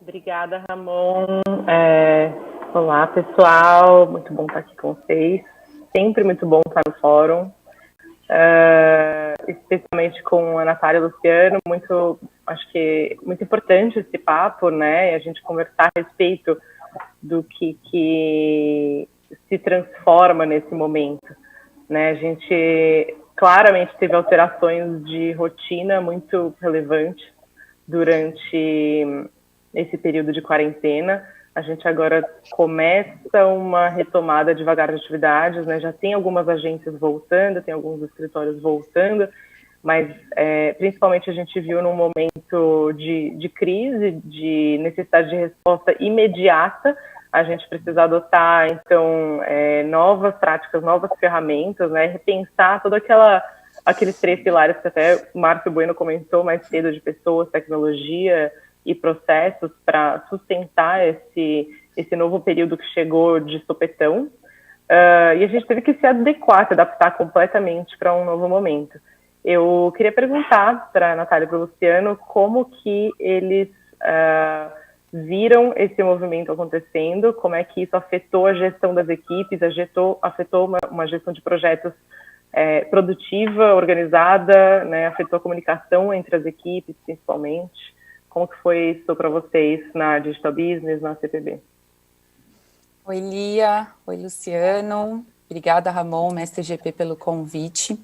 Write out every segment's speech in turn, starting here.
Obrigada, Ramon. Olá, pessoal. Muito bom estar aqui com vocês. Sempre muito bom estar no fórum. Especialmente com a Natália e o Luciano. Acho que muito importante esse papo, né? A gente conversar a respeito do que se transforma nesse momento, né? A gente claramente teve alterações de rotina muito relevantes durante esse período de quarentena. A gente agora começa uma retomada devagar de atividades, né? Já tem algumas agências voltando, tem alguns escritórios voltando, mas principalmente a gente viu num momento de crise, de necessidade de resposta imediata, a gente precisa adotar, então, novas práticas, novas ferramentas, né? Repensar todo aqueles 3 pilares que até o Márcio Bueno comentou mais cedo, de pessoas, tecnologia e processos, para sustentar esse novo período que chegou de sopetão. E a gente teve que se adequar, se adaptar completamente para um novo momento. Eu queria perguntar para a Natália e para o Luciano como que eles viram esse movimento acontecendo, como é que isso afetou a gestão das equipes, afetou uma gestão de projetos produtiva, organizada, né, afetou a comunicação entre as equipes, principalmente. Como que foi isso para vocês na Digital Business, na CPB? Oi, Lia. Oi, Luciano. Obrigada, Ramon, Mestre GP, pelo convite.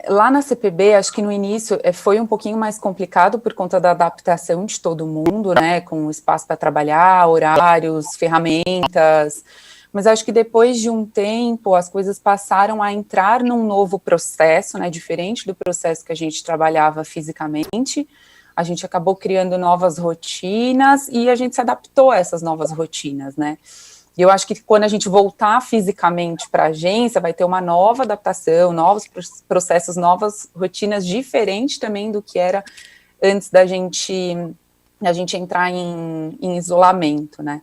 Lá na CPB, acho que no início foi um pouquinho mais complicado por conta da adaptação de todo mundo, né, com espaço para trabalhar, horários, ferramentas, mas acho que depois de um tempo as coisas passaram a entrar num novo processo, né, diferente do processo que a gente trabalhava fisicamente. A gente acabou criando novas rotinas e a gente se adaptou a essas novas rotinas, né. E eu acho que quando a gente voltar fisicamente para a agência, vai ter uma nova adaptação, novos processos, novas rotinas, diferentes também do que era antes da gente entrar em isolamento, né.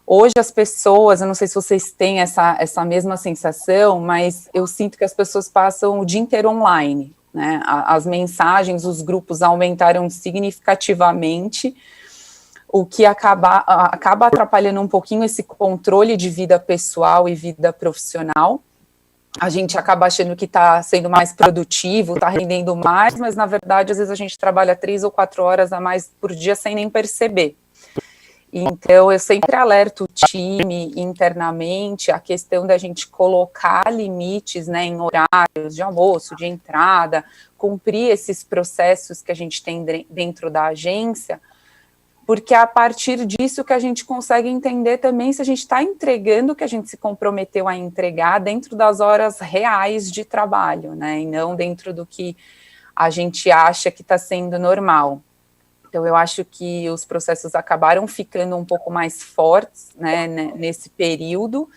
Hoje as pessoas, eu não sei se vocês têm essa mesma sensação, mas eu sinto que as pessoas passam o dia inteiro online, né. As mensagens, os grupos aumentaram significativamente, o que acaba atrapalhando um pouquinho esse controle de vida pessoal e vida profissional. A gente acaba achando que está sendo mais produtivo, está rendendo mais, mas na verdade às vezes a gente trabalha 3 ou 4 horas a mais por dia sem nem perceber. Então eu sempre alerto o time internamente a questão da gente colocar limites, né, em horários de almoço, de entrada, cumprir esses processos que a gente tem dentro da agência, porque é a partir disso que a gente consegue entender também se a gente está entregando o que a gente se comprometeu a entregar dentro das horas reais de trabalho, né, e não dentro do que a gente acha que está sendo normal. Então, eu acho que os processos acabaram ficando um pouco mais fortes, né, nesse período,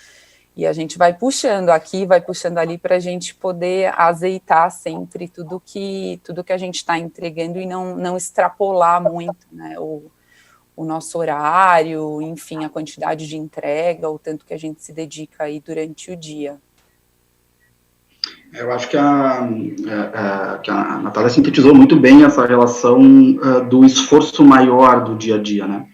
e a gente vai puxando aqui, vai puxando ali para a gente poder azeitar sempre tudo que a gente está entregando e não extrapolar muito, né, o nosso horário, enfim, a quantidade de entrega, o tanto que a gente se dedica aí durante o dia. Eu acho que a Natália sintetizou muito bem essa relação do esforço maior do dia a dia, né?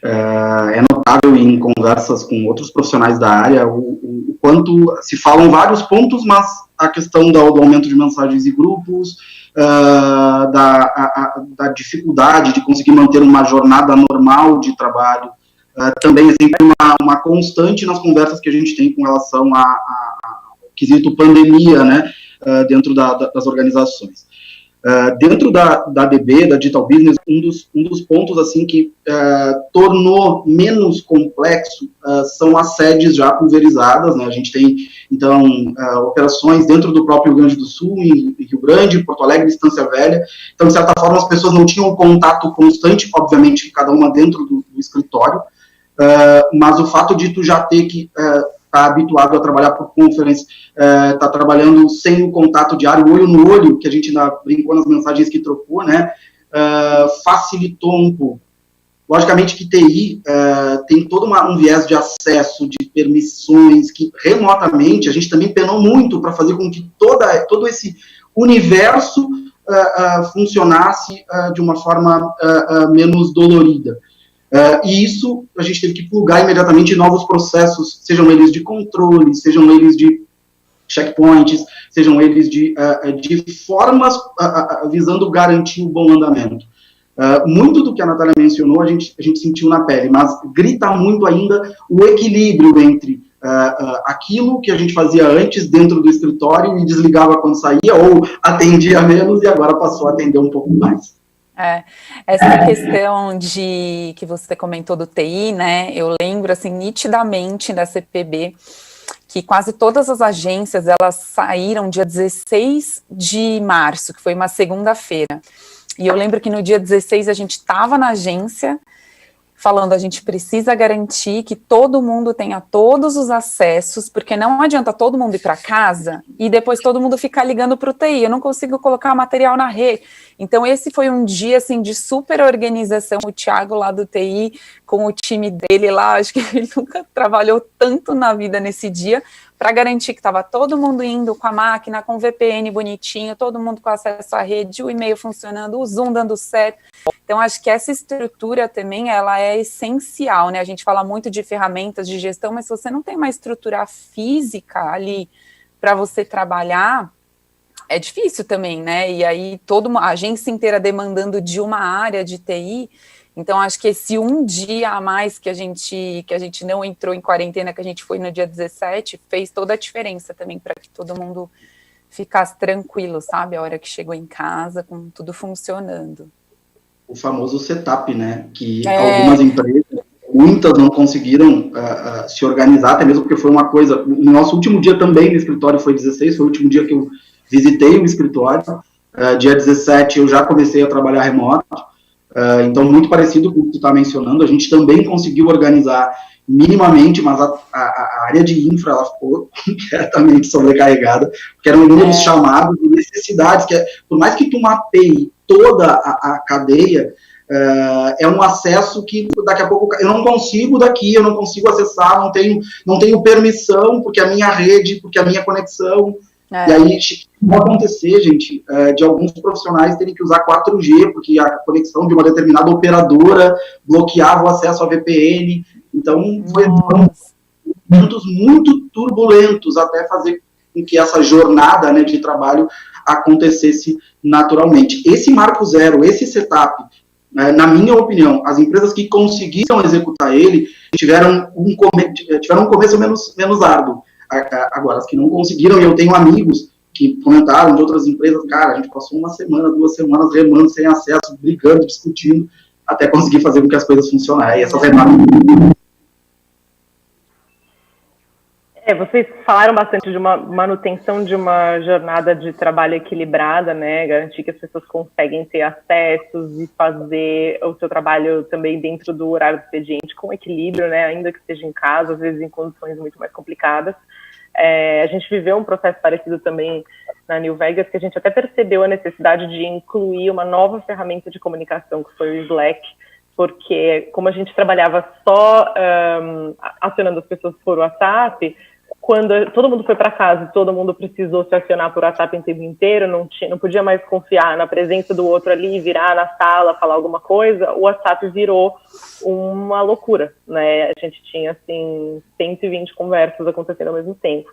É notável em conversas com outros profissionais da área o quanto se falam vários pontos, mas a questão do aumento de mensagens e grupos, da dificuldade de conseguir manter uma jornada normal de trabalho, também é sempre uma constante nas conversas que a gente tem com relação ao quesito pandemia, né, dentro das organizações. Dentro da DB, da Digital Business, um dos pontos assim que tornou menos complexo são as sedes já pulverizadas, né? A gente tem, então, operações dentro do próprio Rio Grande do Sul, em Rio Grande, Porto Alegre, Estância Velha. Então, de certa forma, as pessoas não tinham contato constante, obviamente, cada uma dentro do escritório, mas o fato de tu já ter que está habituado a trabalhar por conferência, está trabalhando sem o contato diário, olho no olho, que a gente ainda brincou nas mensagens que trocou, né, facilitou um pouco. Logicamente que TI tem todo um viés de acesso, de permissões, que remotamente a gente também penou muito para fazer com que todo esse universo funcionasse de uma forma menos dolorida. E isso a gente teve que plugar imediatamente em novos processos, sejam eles de controle, sejam eles de checkpoints, sejam eles de formas visando garantir o bom andamento. Muito do que a Natália mencionou, a gente sentiu na pele, mas grita muito ainda o equilíbrio entre aquilo que a gente fazia antes dentro do escritório e desligava quando saía, ou atendia menos e agora passou a atender um pouco mais. Essa questão que você comentou do TI, né, eu lembro, assim, nitidamente da CPB, que quase todas as agências, elas saíram dia 16 de março, que foi uma segunda-feira, e eu lembro que no dia 16 a gente estava na agência, falando, a gente precisa garantir que todo mundo tenha todos os acessos, porque não adianta todo mundo ir para casa e depois todo mundo ficar ligando para o TI, eu não consigo colocar material na rede. Então esse foi um dia, assim, de super organização, o Thiago lá do TI, com o time dele lá, acho que ele nunca trabalhou tanto na vida nesse dia, para garantir que estava todo mundo indo com a máquina, com o VPN bonitinho, todo mundo com acesso à rede, o e-mail funcionando, o Zoom dando certo. Então, acho que essa estrutura também, ela é essencial, né? A gente fala muito de ferramentas de gestão, mas se você não tem uma estrutura física ali para você trabalhar, é difícil também, né? E aí, a agência inteira demandando de uma área de TI. Então, acho que esse um dia a mais que a gente não entrou em quarentena, que a gente foi no dia 17, fez toda a diferença também para que todo mundo ficasse tranquilo, sabe? A hora que chegou em casa, com tudo funcionando. O famoso setup, né? Que algumas empresas, muitas não conseguiram se organizar, até mesmo porque foi uma coisa... No nosso último dia também no escritório foi 16, foi o último dia que eu visitei o escritório. Dia 17 eu já comecei a trabalhar remoto. Então, muito parecido com o que tu está mencionando, a gente também conseguiu organizar minimamente, mas a área de infra ela ficou completamente sobrecarregada, porque eram números chamados de necessidades, por mais que tu mapeie toda a cadeia, é um acesso que daqui a pouco eu não consigo eu não consigo acessar, não tenho permissão, porque a minha rede, porque a minha conexão. E aí pode acontecer, gente, de alguns profissionais terem que usar 4G, porque a conexão de uma determinada operadora bloqueava o acesso à VPN. Então, foram momentos muito turbulentos até fazer com que essa jornada, né, de trabalho acontecesse naturalmente. Esse marco zero, esse setup, na minha opinião, as empresas que conseguiram executar ele tiveram um começo menos árduo. Agora, as que não conseguiram, e eu tenho amigos que comentaram de outras empresas, cara, a gente passou 1 semana, 2 semanas remando sem acesso, brigando, discutindo, até conseguir fazer com que as coisas funcionassem. E essas remadas... Vocês falaram bastante de uma manutenção de uma jornada de trabalho equilibrada, né? Garantir que as pessoas conseguem ter acessos e fazer o seu trabalho também dentro do horário do expediente com equilíbrio, né? Ainda que esteja em casa, às vezes em condições muito mais complicadas. A gente viveu um processo parecido também na New Vegas, que a gente até percebeu a necessidade de incluir uma nova ferramenta de comunicação, que foi o Slack, porque como a gente trabalhava só acionando as pessoas por WhatsApp, quando todo mundo foi para casa e todo mundo precisou se acionar por WhatsApp o tempo inteiro, não podia mais confiar na presença do outro ali, virar na sala, falar alguma coisa, o WhatsApp virou uma loucura, né? A gente tinha, assim, 120 conversas acontecendo ao mesmo tempo.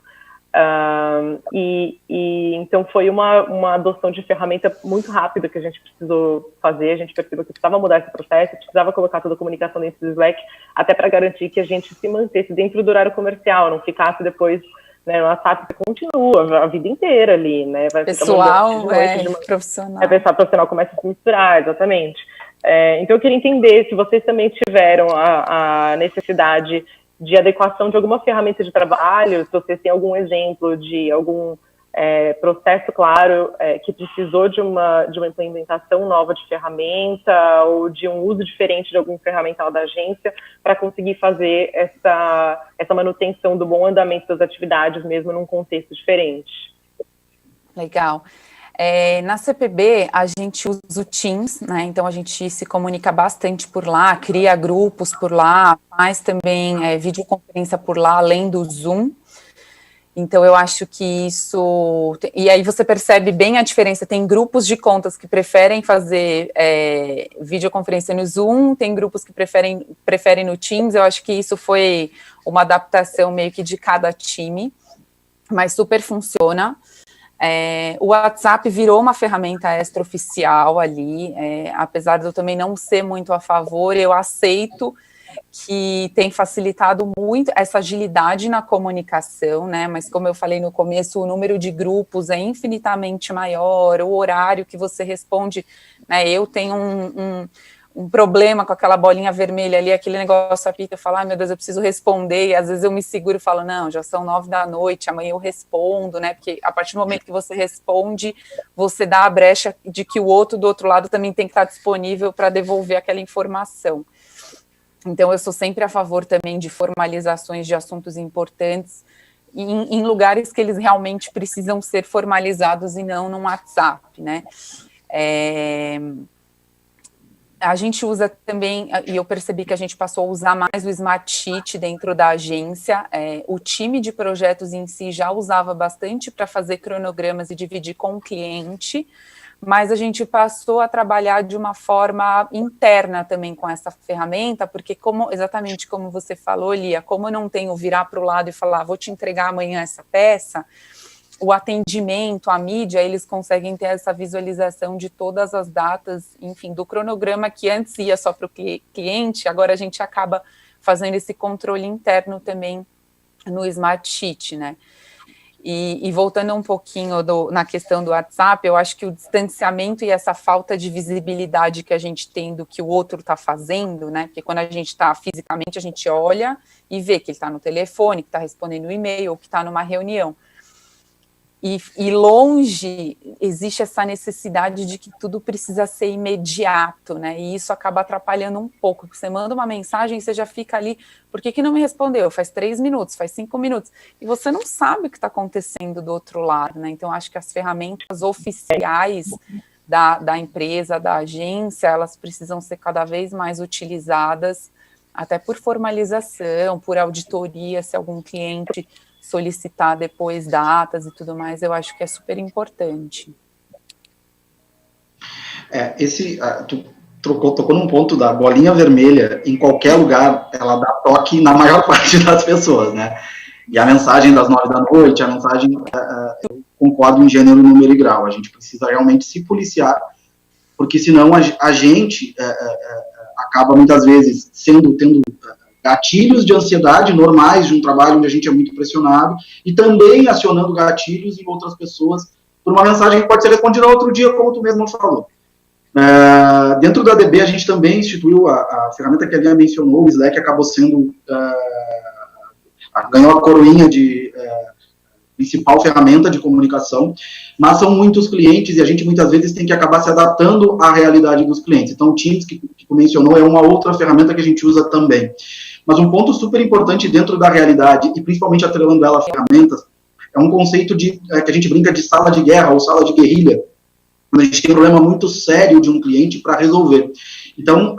Então foi uma adoção de ferramenta muito rápida que a gente precisou fazer, a gente percebeu que precisava mudar esse processo, precisava colocar toda a comunicação dentro do Slack, até para garantir que a gente se mantesse dentro do horário comercial, não ficasse depois, né, no WhatsApp, continua a vida inteira ali, né? Vai pessoal, profissional. Pessoal profissional começa a se misturar, exatamente. Então eu queria entender se vocês também tiveram a necessidade de adequação de alguma ferramenta de trabalho, se vocês têm algum exemplo de algum processo, claro, que precisou de uma implementação nova de ferramenta ou de um uso diferente de algum ferramental da agência para conseguir fazer essa manutenção do bom andamento das atividades, mesmo num contexto diferente. Legal. Na CPB, a gente usa o Teams, né? Então a gente se comunica bastante por lá, cria grupos por lá, faz também videoconferência por lá, além do Zoom. Então, eu acho que isso... E aí você percebe bem a diferença. Tem grupos de contas que preferem fazer videoconferência no Zoom, tem grupos que preferem no Teams. Eu acho que isso foi uma adaptação meio que de cada time, mas super funciona. O WhatsApp virou uma ferramenta extraoficial ali, apesar de eu também não ser muito a favor, eu aceito que tem facilitado muito essa agilidade na comunicação, né, mas como eu falei no começo, o número de grupos é infinitamente maior, o horário que você responde, né, eu tenho um problema com aquela bolinha vermelha ali, aquele negócio apita, eu falo, ai meu Deus, eu preciso responder, e às vezes eu me seguro e falo, não, já são 9 da noite, amanhã eu respondo, né, porque a partir do momento que você responde, você dá a brecha de que o outro do outro lado também tem que estar disponível para devolver aquela informação. Então, eu sou sempre a favor também de formalizações de assuntos importantes em lugares que eles realmente precisam ser formalizados e não no WhatsApp, né? A gente usa também, e eu percebi que a gente passou a usar mais o Smart Sheet dentro da agência, o time de projetos em si já usava bastante para fazer cronogramas e dividir com o cliente, mas a gente passou a trabalhar de uma forma interna também com essa ferramenta, porque exatamente como você falou, Lia, como eu não tenho virar para o lado e falar, vou te entregar amanhã essa peça, o atendimento, a mídia, eles conseguem ter essa visualização de todas as datas, enfim, do cronograma que antes ia só para o cliente, agora a gente acaba fazendo esse controle interno também no Smart Sheet, né? E voltando um pouquinho na questão do WhatsApp, eu acho que o distanciamento e essa falta de visibilidade que a gente tem do que o outro está fazendo, né? Porque quando a gente está fisicamente, a gente olha e vê que ele está no telefone, que está respondendo o e-mail, ou que está numa reunião. E longe existe essa necessidade de que tudo precisa ser imediato, né? E isso acaba atrapalhando um pouco. Você manda uma mensagem e você já fica ali, por que não me respondeu? Faz 3 minutos, faz 5 minutos. E você não sabe o que está acontecendo do outro lado, né? Então, acho que as ferramentas oficiais da empresa, da agência, elas precisam ser cada vez mais utilizadas, até por formalização, por auditoria, se algum cliente solicitar depois datas e tudo mais, eu acho que é super importante. Tu tocou num ponto da bolinha vermelha, em qualquer lugar, ela dá toque na maior parte das pessoas, né? E a mensagem das 9 da noite, a mensagem, eu concordo em gênero, número e grau, a gente precisa realmente se policiar, porque senão a gente acaba muitas vezes tendo gatilhos de ansiedade normais de um trabalho onde a gente é muito pressionado e também acionando gatilhos em outras pessoas por uma mensagem que pode ser respondida outro dia, como tu mesmo falou. Dentro da DB, a gente também instituiu a ferramenta que a Lia mencionou, o Slack acabou sendo, ganhou a coroinha de principal ferramenta de comunicação, mas são muitos clientes e a gente muitas vezes tem que acabar se adaptando à realidade dos clientes. Então, o Teams, que tu mencionou, é uma outra ferramenta que a gente usa também. Mas um ponto super importante dentro da realidade, e principalmente atrelando ela a ferramentas, é um conceito que a gente brinca de sala de guerra ou sala de guerrilha, quando a gente tem um problema muito sério de um cliente para resolver. Então,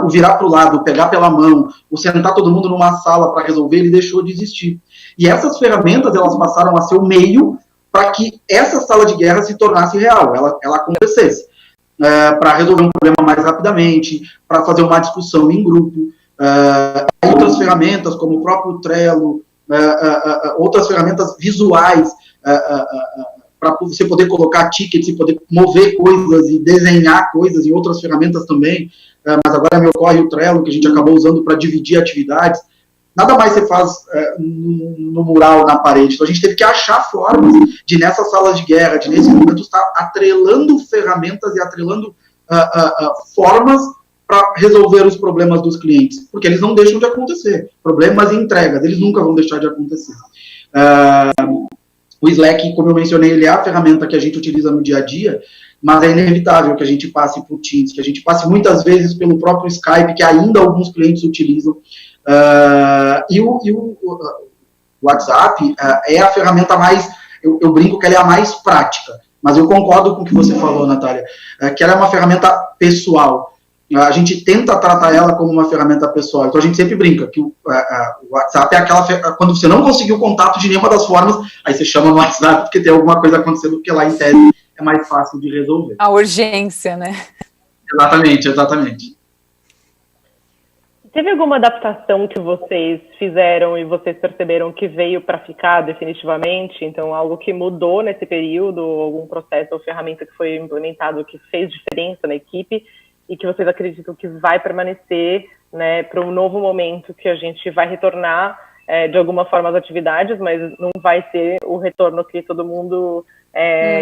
o virar para o lado, o pegar pela mão, o sentar todo mundo numa sala para resolver, ele deixou de existir. E essas ferramentas, elas passaram a ser o meio para que essa sala de guerra se tornasse real, ela acontecesse. Para resolver um problema mais rapidamente, para fazer uma discussão em grupo. Outras ferramentas, como o próprio Trello, outras ferramentas visuais, para você poder colocar tickets e poder mover coisas e desenhar coisas em outras ferramentas também, mas agora me ocorre o Trello, que a gente acabou usando para dividir atividades. Nada mais você faz no mural, na parede. Então, a gente teve que achar formas de, nessas salas de guerra, de, nesse momento, estar atrelando ferramentas e atrelando formas para resolver os problemas dos clientes, porque eles não deixam de acontecer. Problemas e entregas, eles nunca vão deixar de acontecer. O Slack, como eu mencionei, ele é a ferramenta que a gente utiliza no dia a dia, mas é inevitável que a gente passe por Teams, que a gente passe muitas vezes pelo próprio Skype, que ainda alguns clientes utilizam. E o WhatsApp é a ferramenta mais, eu brinco que ela é a mais prática, mas eu concordo com o que você falou, Natália, que ela é uma ferramenta pessoal. a gente tenta tratar ela como uma ferramenta pessoal. Então a gente sempre brinca que o WhatsApp é aquela, quando você não conseguiu contato de nenhuma das formas, aí você chama no WhatsApp porque tem alguma coisa acontecendo, porque lá em tese é mais fácil de resolver. A urgência, né? Exatamente. Teve alguma adaptação que vocês fizeram e vocês perceberam que veio para ficar definitivamente? Então, algo que mudou nesse período, algum processo ou ferramenta que foi implementado que fez diferença na equipe e que vocês acreditam que vai permanecer, né, para um novo momento que a gente vai retornar de alguma forma às atividades, mas não vai ser o retorno que todo mundo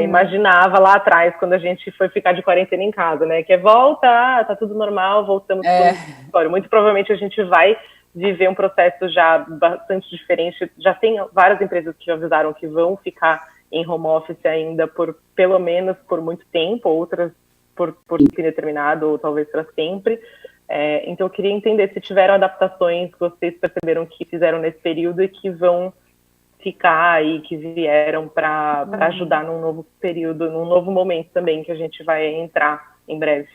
imaginava lá atrás, quando a gente foi ficar de quarentena em casa, né? Que é volta, tá tudo normal, voltamos para o escritório. Muito provavelmente a gente vai viver um processo já bastante diferente. Já tem várias empresas que já avisaram que vão ficar em home office ainda pelo menos por muito tempo, outras por tempo indeterminado ou talvez para sempre. Então eu queria entender se tiveram adaptações que vocês perceberam que fizeram nesse período e que vão ficar e que vieram para ajudar num novo período, num novo momento também que a gente vai entrar em breve.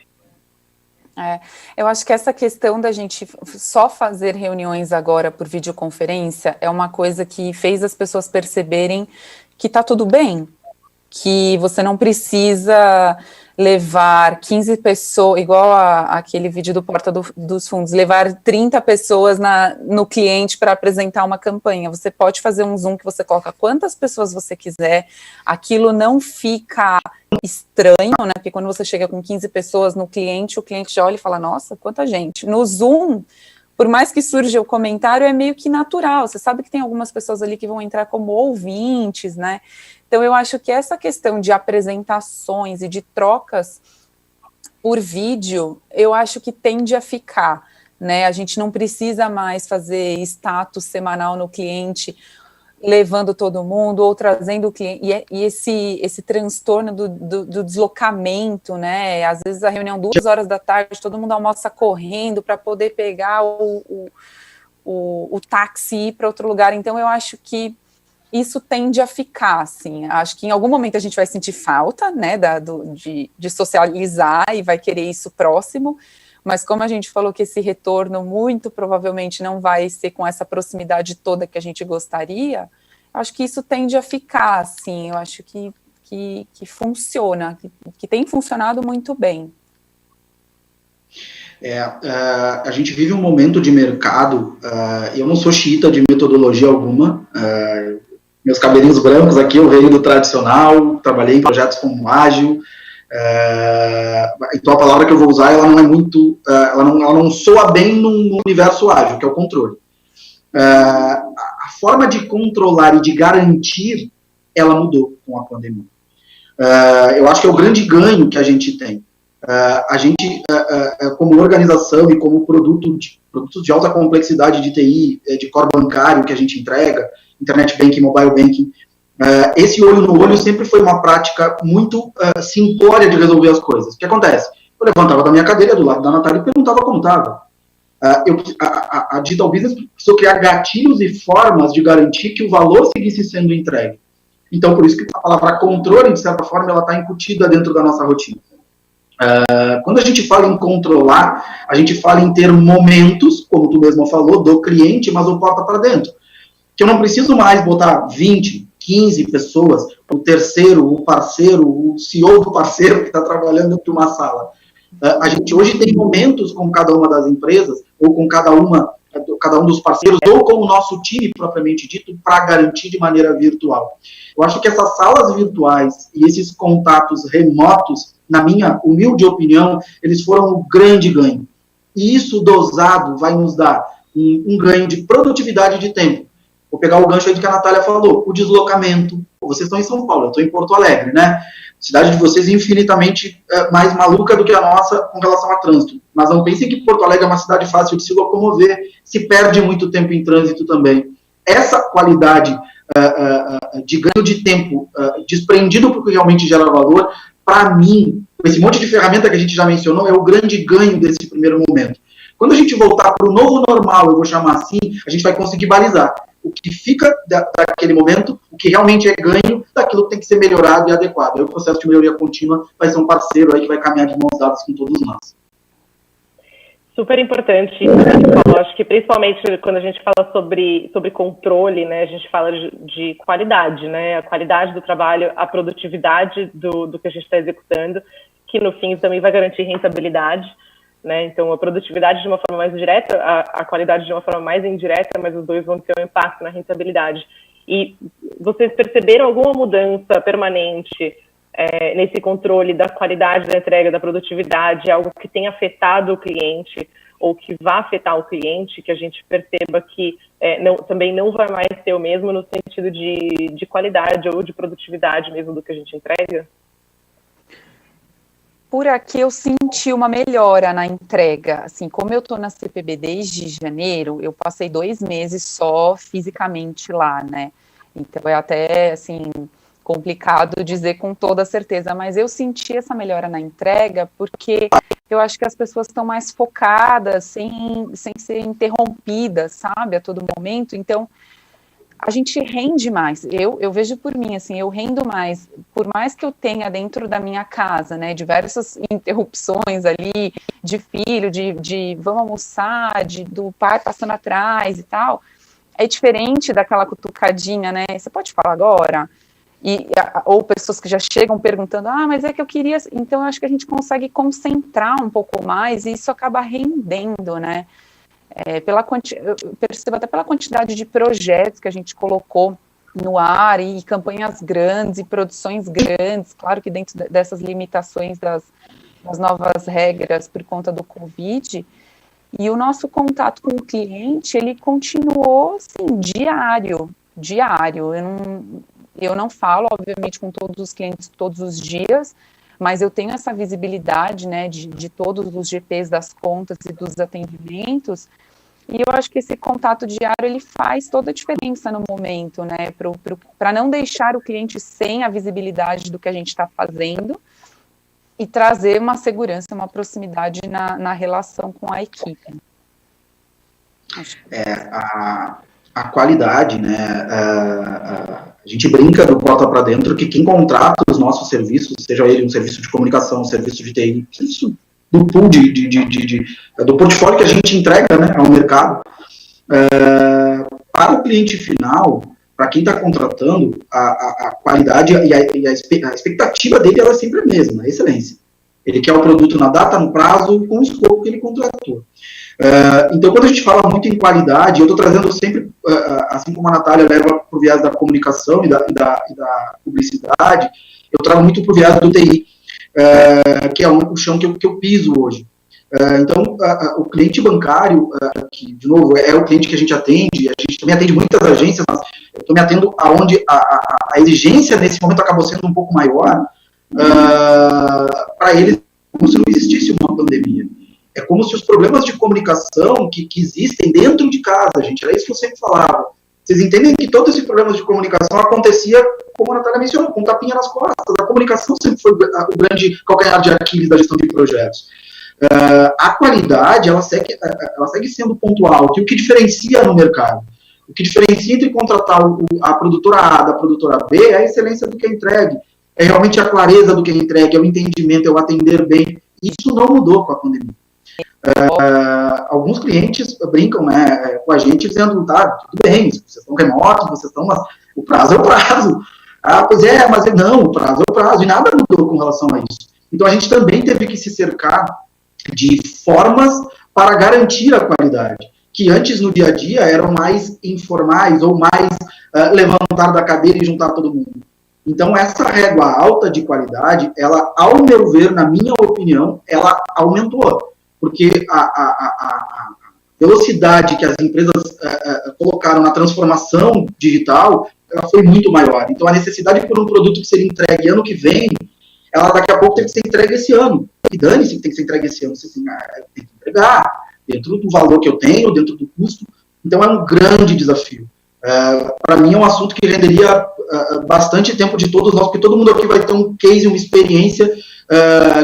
Eu acho que essa questão da gente só fazer reuniões agora por videoconferência é uma coisa que fez as pessoas perceberem que tá tudo bem, que você não precisa levar 15 pessoas, igual aquele vídeo do Porta dos Fundos, levar 30 pessoas no cliente para apresentar uma campanha. Você pode fazer um Zoom que você coloca quantas pessoas você quiser, aquilo não fica estranho, né? Porque quando você chega com 15 pessoas no cliente, o cliente já olha e fala, nossa, quanta gente. No Zoom, por mais que surja o comentário, é meio que natural. Você sabe que tem algumas pessoas ali que vão entrar como ouvintes, né? Então, eu acho que essa questão de apresentações e de trocas por vídeo, eu acho que tende a ficar, né? A gente não precisa mais fazer status semanal no cliente, levando todo mundo ou trazendo o cliente. E esse transtorno do deslocamento, né? Às vezes a reunião 2 horas da tarde, todo mundo almoça correndo para poder pegar o táxi e ir para outro lugar. Então, eu acho que isso tende a ficar, assim, acho que em algum momento a gente vai sentir falta, né, de socializar e vai querer isso próximo, mas como a gente falou que esse retorno muito provavelmente não vai ser com essa proximidade toda que a gente gostaria, acho que isso tende a ficar, assim, eu acho que funciona, que tem funcionado muito bem. A gente vive um momento de mercado, eu não sou xiita de metodologia alguma, meus cabelinhos brancos aqui, eu venho do tradicional, trabalhei em projetos como ágil, então a palavra que eu vou usar, ela não é muito, ela não soa bem no universo ágil, que é o controle. A forma de controlar e de garantir, ela mudou com a pandemia. Eu acho que é o grande ganho que a gente tem. A gente, como organização e como produtos de alta complexidade de TI, de core bancário que a gente entrega, internet banking, mobile banking, esse olho no olho sempre foi uma prática muito simplória de resolver as coisas. O que acontece? Eu levantava da minha cadeira do lado da Natália e perguntava como estava. A Digital Business precisou criar gatilhos e formas de garantir que o valor seguisse sendo entregue. Então, por isso que a palavra controle, de certa forma, ela está incutida dentro da nossa rotina. Quando a gente fala em controlar, a gente fala em ter momentos, como tu mesmo falou, do cliente, mas o porta para dentro. Que eu não preciso mais botar 20, 15 pessoas, o terceiro, o parceiro, o CEO do parceiro que está trabalhando dentro de uma sala. A gente hoje tem momentos com cada uma das empresas, ou com cada um dos parceiros, ou com o nosso time propriamente dito, para garantir de maneira virtual. Eu acho que essas salas virtuais e esses contatos remotos, na minha humilde opinião, eles foram um grande ganho. E isso dosado vai nos dar um ganho de produtividade de tempo. Vou pegar o gancho aí que a Natália falou, o deslocamento. Vocês estão em São Paulo, eu estou em Porto Alegre, né? Cidade de vocês infinitamente mais maluca do que a nossa com relação a trânsito. Mas não pensem que Porto Alegre é uma cidade fácil de se locomover, se perde muito tempo em trânsito também. Essa qualidade de ganho de tempo desprendido porque realmente gera valor, para mim, esse monte de ferramenta que a gente já mencionou, é o grande ganho desse primeiro momento. Quando a gente voltar para o novo normal, eu vou chamar assim, a gente vai conseguir balizar o que fica daquele momento, o que realmente é ganho, daquilo que tem que ser melhorado e adequado. Aí o processo de melhoria contínua vai ser um parceiro aí que vai caminhar de mãos dadas com todos nós. Super importante isso que você falou. Acho que principalmente quando a gente fala sobre controle, né, a gente fala de qualidade, né, a qualidade do trabalho, a produtividade do que a gente está executando, que no fim também vai garantir rentabilidade, né, então a produtividade de uma forma mais direta, a qualidade de uma forma mais indireta, mas os dois vão ter um impacto na rentabilidade. E vocês perceberam alguma mudança permanente nesse controle da qualidade da entrega, da produtividade, algo que tenha afetado o cliente ou que vá afetar o cliente, que a gente perceba que também não vai mais ser o mesmo no sentido de qualidade ou de produtividade mesmo do que a gente entrega? Por aqui eu senti uma melhora na entrega, assim, como eu estou na CPB desde janeiro, eu passei 2 meses só fisicamente lá, né, então é até, assim, complicado dizer com toda certeza, mas eu senti essa melhora na entrega porque eu acho que as pessoas estão mais focadas, sem ser interrompidas, sabe, a todo momento, então a gente rende mais, eu vejo por mim, assim, eu rendo mais, por mais que eu tenha dentro da minha casa, né, diversas interrupções ali, de filho, de vamos almoçar, do pai passando atrás e tal, é diferente daquela cutucadinha, né, você pode falar agora? Ou pessoas que já chegam perguntando, mas é que eu queria, então eu acho que a gente consegue concentrar um pouco mais e isso acaba rendendo, né, eu percebo até pela quantidade de projetos que a gente colocou no ar e campanhas grandes e produções grandes, claro que dentro dessas limitações das novas regras por conta do Covid, e o nosso contato com o cliente, ele continuou, assim, diário, eu não falo, obviamente, com todos os clientes todos os dias, mas eu tenho essa visibilidade, né, de todos os GPs das contas e dos atendimentos, e eu acho que esse contato diário, ele faz toda a diferença no momento, né, para não deixar o cliente sem a visibilidade do que a gente está fazendo e trazer uma segurança, uma proximidade na relação com a equipe. A qualidade, né, a gente brinca do porta para dentro que quem contrata os nossos serviços, seja ele um serviço de comunicação, um serviço de TI, serviço do pool do portfólio que a gente entrega, né, ao mercado, para o cliente final, para quem está contratando, a qualidade e a expectativa dele ela é sempre a mesma, a excelência. Ele quer o produto na data, no prazo, com o escopo que ele contratou. Então, quando a gente fala muito em qualidade, eu estou trazendo sempre, assim como a Natália leva para o viés da comunicação e da publicidade, eu trago muito para o viés do TI, que é o chão que eu piso hoje. Então, o cliente bancário, que, de novo, é o cliente que a gente também atende muitas agências, mas eu estou me atendo aonde a exigência nesse momento acabou sendo um pouco maior, para eles, como se não existisse uma pandemia. É como se os problemas de comunicação que existem dentro de casa, gente, era isso que eu sempre falava. Vocês entendem que todos esses problemas de comunicação acontecia, como a Natália mencionou, com tapinha nas costas. A comunicação sempre foi o grande calcanhar de Aquiles da gestão de projetos. A qualidade, ela segue sendo ponto alto. E o que diferencia no mercado? O que diferencia entre contratar a produtora A da produtora B é a excelência do que é entregue. É realmente a clareza do que é entregue, é o entendimento, é o atender bem. Isso não mudou com a pandemia. Alguns clientes brincam, né, com a gente dizendo, tá, tudo bem, vocês estão remotos, mas o prazo é o prazo. Pois é, mas não, o prazo é o prazo, e nada mudou com relação a isso. Então a gente também teve que se cercar de formas para garantir a qualidade, que antes no dia a dia eram mais informais ou mais levantar da cadeira e juntar todo mundo. Então essa régua alta de qualidade, ela, ao meu ver, na minha opinião, ela aumentou. Porque a velocidade que as empresas colocaram na transformação digital, ela foi muito maior. Então, a necessidade por um produto que seria entregue ano que vem, ela daqui a pouco tem que ser entregue esse ano. E dane-se que tem que ser entregue esse ano. Você tem que entregar dentro do valor que eu tenho, dentro do custo. Então, é um grande desafio. Para mim, é um assunto que renderia bastante tempo de todos nós, porque todo mundo aqui vai ter um case, uma experiência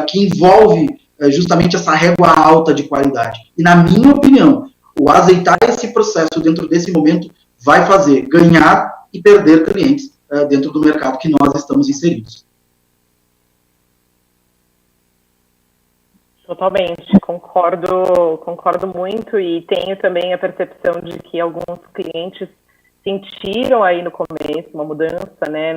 que envolve justamente essa régua alta de qualidade. E, na minha opinião, o azeitar esse processo dentro desse momento vai fazer ganhar e perder clientes dentro do mercado que nós estamos inseridos. Totalmente, concordo muito, e tenho também a percepção de que alguns clientes sentiram aí no começo uma mudança, né,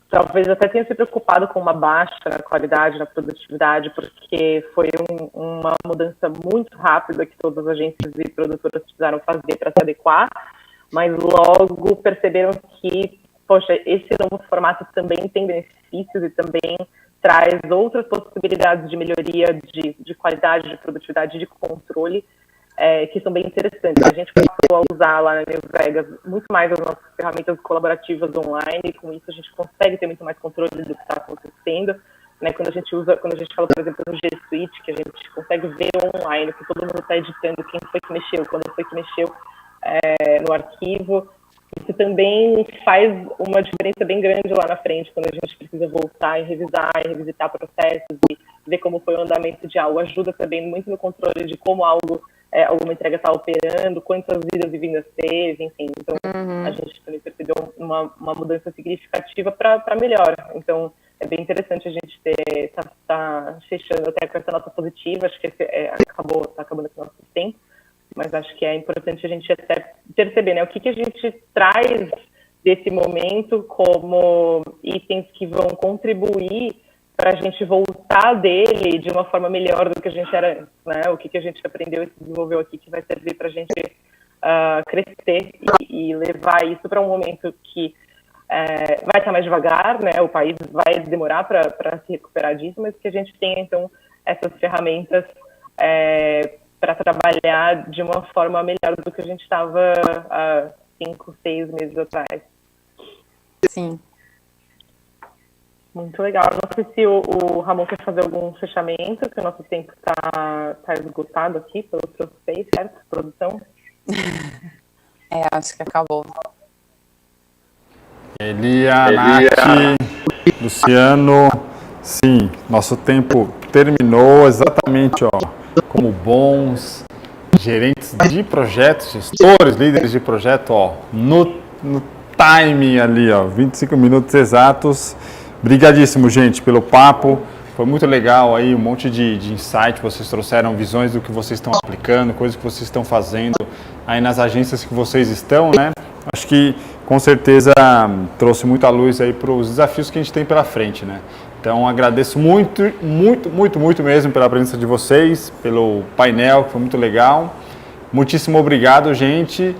talvez até tenham se preocupado com uma baixa na qualidade, na produtividade, porque foi uma mudança muito rápida que todas as agências e produtoras precisaram fazer para se adequar, mas logo perceberam que, poxa, esse novo formato também tem benefícios e também traz outras possibilidades de melhoria de qualidade, de produtividade, de controle, que são bem interessantes. A gente passou a usar lá na New Vegas muito mais as nossas ferramentas colaborativas online, e com isso a gente consegue ter muito mais controle do que está acontecendo, né? Quando a gente fala, por exemplo, no G Suite, que a gente consegue ver online, que todo mundo está editando, quem foi que mexeu, quando foi que mexeu no arquivo, isso também faz uma diferença bem grande lá na frente, quando a gente precisa voltar e revisar e revisitar processos e ver como foi o andamento de algo. Ajuda também muito no controle de como alguma entrega está operando, quantas idas e vindas teve, enfim. Então, a gente também percebeu uma mudança significativa para melhor. Então, é bem interessante a gente tá fechando até com essa nota positiva. Acho que está acabando aqui o nosso tempo. Mas acho que é importante a gente até perceber, né, o que a gente traz desse momento como itens que vão contribuir para a gente voltar dele de uma forma melhor do que a gente era antes, né? O que a gente aprendeu e se desenvolveu aqui que vai servir para a gente crescer e levar isso para um momento que vai estar mais devagar, né? O país vai demorar para se recuperar disso, mas que a gente tenha, então, essas ferramentas para trabalhar de uma forma melhor do que a gente estava há 5, 6 meses atrás. Sim. Muito legal. Não sei se o Ramon quer fazer algum fechamento, que o nosso tempo está esgotado aqui pelo vocês, certo? Produção? Acho que acabou. Elia, Nath, Luciano, sim, nosso tempo terminou exatamente, como bons gerentes de projetos, gestores, líderes de projeto, no time ali, 25 minutos exatos. Obrigadíssimo, gente, pelo papo. Foi muito legal aí, um monte de insight. Vocês trouxeram visões do que vocês estão aplicando, coisas que vocês estão fazendo aí nas agências que vocês estão, né? Acho que, com certeza, trouxe muita luz aí para os desafios que a gente tem pela frente, né? Então, agradeço muito, muito, muito, muito mesmo pela presença de vocês, pelo painel, que foi muito legal. Muitíssimo obrigado, gente.